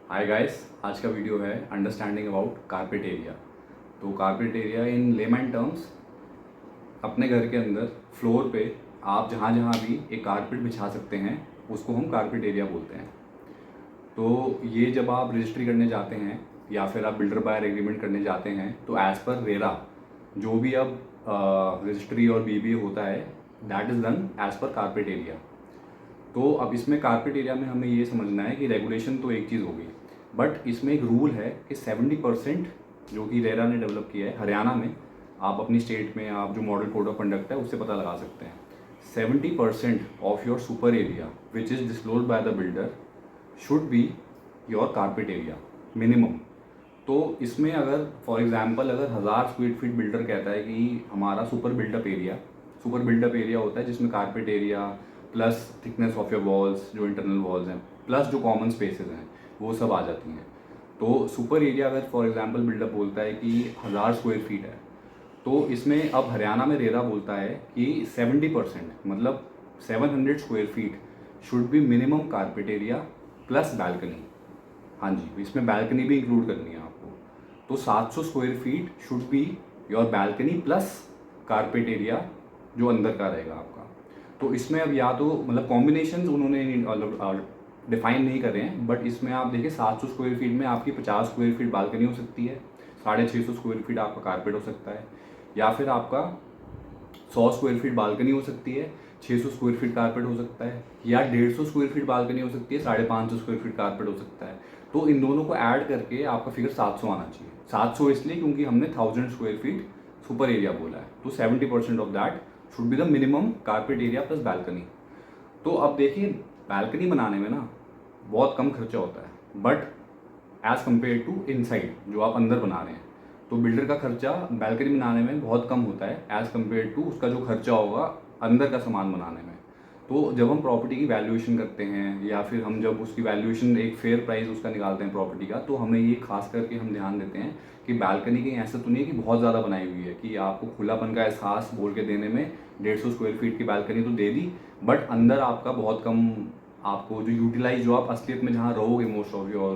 Hi guys, आज का video है अंडरस्टैंडिंग अबाउट कारपेट एरिया। तो carpet area in layman terms, अपने घर के अंदर फ्लोर पे आप जहाँ जहाँ भी एक कारपेट बिछा सकते हैं उसको हम कारपेट एरिया बोलते हैं। तो ये जब आप रजिस्ट्री करने जाते हैं या फिर आप बिल्डर बायर एग्रीमेंट करने जाते हैं तो एज़ पर रेरा जो भी अब रजिस्ट्री और बीबीए होता है that is done as per carpet area. तो अब इसमें कारपेट एरिया में हमें ये समझना है कि रेगुलेशन तो एक चीज़ होगी, बट इसमें एक रूल है कि 70% जो कि रेरा ने डेवलप किया है हरियाणा में, आप अपनी स्टेट में आप जो मॉडल कोड ऑफ कंडक्ट है उससे पता लगा सकते हैं। 70% of your super area which is disclosed by the builder should be your carpet area minimum. तो इसमें अगर फॉर एग्जांपल अगर 1000 स्क्वायर फीट बिल्डर कहता है कि हमारा सुपर बिल्डअप एरिया होता है जिसमें carpet area plus thickness of your walls, जो इंटरनल वॉल्स हैं, प्लस जो कॉमन स्पेसेस हैं वो सब आ जाती हैं। तो सुपर एरिया अगर फॉर एग्जांपल बिल्डअप बोलता है कि 1000 स्क्वायर फीट है, तो इसमें अब हरियाणा में रेरा बोलता है कि 70% मतलब 700 square feet should be minimum carpet area plus balcony. हाँ जी, इसमें बैल्कनी भी इंक्लूड करनी है आपको। तो 700 square feet should be your balcony plus carpet area जो अंदर का रहेगा आपका। तो इसमें अब या तो मतलब कॉम्बिनेशन उन्होंने डिफाइन नहीं कर रहे हैं, बट इसमें आप देखिए 700 स्क्वायर फीट में आपकी 50 स्क्वायर फीट बालकनी हो सकती है, 650 स्क्वायर फीट आपका कारपेट हो सकता है, या फिर आपका 100 स्क्वायर फीट बालकनी हो सकती है, 600 स्क्वायर फीट कारपेट हो सकता है, या 150 स्क्वायर फीट बालकनी हो सकती है, 550 स्क्वायर फीट कारपेट हो सकता है। तो इन दोनों को ऐड करके आपका फिगर 700 आना चाहिए। 700 इसलिए क्योंकि हमने 1000 स्क्वायर फीट सुपर एरिया बोला है, तो 70% of that should be the minimum carpet area plus balcony. तो अब देखिए, बैल्कनी बनाने में ना बहुत कम खर्चा होता है, but as compare to inside जो आप अंदर बना रहे हैं, तो बिल्डर का खर्चा बैल्कनी बनाने में बहुत कम होता है एज़ कम्पेयर टू उसका जो खर्चा होगा अंदर का सामान बनाने में। तो जब हम प्रॉपर्टी की वैल्यूएशन करते हैं या फिर हम जब उसकी वैल्यूएशन एक फेयर प्राइस उसका निकालते हैं प्रॉपर्टी का, तो हमें ये खास करके हम ध्यान देते हैं कि बैल्कनी कहीं ऐसा तो नहीं है कि बहुत ज़्यादा बनाई हुई है कि आपको खुलापन का एहसास बोल के देने में 150 स्क्वायर फीट की बैल्कनी तो दे दी, बट अंदर आपका बहुत कम, आपको जो यूटिलाइज जो आप असलियत में जहाँ रहोगे मोस्ट ऑफ योर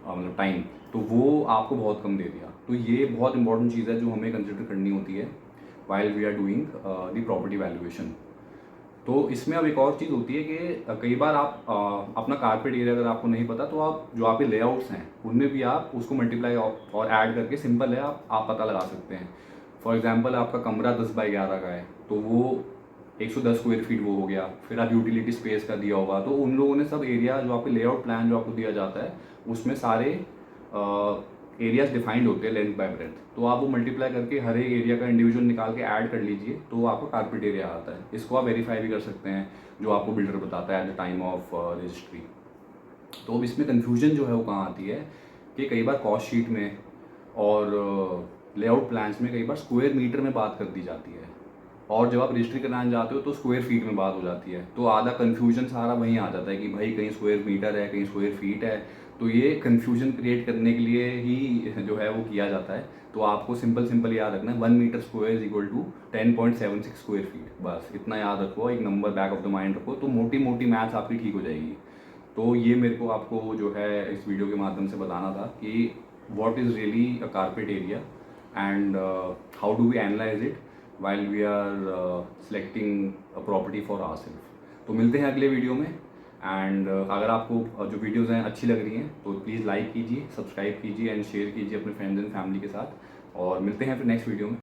मतलब टाइम, तो वो आपको बहुत कम दे दिया। तो ये बहुत इंपॉर्टेंट चीज़ है जो हमें कंसिडर करनी होती है while we are doing the property valuation. तो इसमें अब एक और चीज़ होती है कि कई बार आप अपना कारपेट एरिया अगर आपको नहीं पता, तो आप जो आपके लेआउट्स हैं उनमें भी आप उसको मल्टीप्लाई और ऐड करके, सिंपल है, आप पता लगा सकते हैं। फॉर एग्जांपल आपका कमरा 10x11 का है तो वो 110 स्क्वायर फीट वो हो गया। फिर आप यूटिलिटी स्पेस का दिया होगा, तो उन लोगों ने सब एरिया जो आपके लेआउट प्लान जो आपको दिया जाता है उसमें सारे एरियाज डिफाइंड होते हैं लेंथ बाय ब्रेथ, तो आप वो मल्टीप्लाई करके हर एक एरिया का इंडिविजुअल निकाल के ऐड कर लीजिए तो आपको कारपेट एरिया आता है। इसको आप वेरीफाई भी कर सकते हैं जो आपको बिल्डर बताता है at the time of registry. तो अब इसमें कन्फ्यूजन जो है वो कहाँ आती है कि कई बार कॉस्ट शीट में और लेआउट प्लान्स में कई बार स्क्वायर मीटर में बात कर दी जाती है, और जब आप रजिस्ट्री कराने जाते हो तो स्क्वायर फीट में बात हो जाती है। तो आधा कन्फ्यूजन सारा वहीं आ जाता है कि भाई कहीं स्क्वायर मीटर है कहीं स्क्वायर फीट है। तो ये कन्फ्यूजन क्रिएट करने के लिए ही जो है वो किया जाता है। तो आपको सिंपल याद रखना है, 1 metre square is equal to 10.76 square feet, बस इतना याद रखो, एक number back of the mind रखो, तो मोटी मोटी मैथ्स आपकी ठीक हो जाएगी। तो ये मेरे को आपको जो है इस वीडियो के माध्यम से बताना था कि what is really a carpet area and how do we analyse it while we are selecting a property for ourselves। तो मिलते हैं अगले वीडियो में, एंड अगर आपको जो वीडियोज़ हैं अच्छी लग रही हैं तो प्लीज़ लाइक कीजिए, सब्सक्राइब कीजिए एंड शेयर कीजिए अपने फ्रेंड्स एंड फैमिली के साथ, और मिलते हैं फिर नेक्स्ट वीडियो में।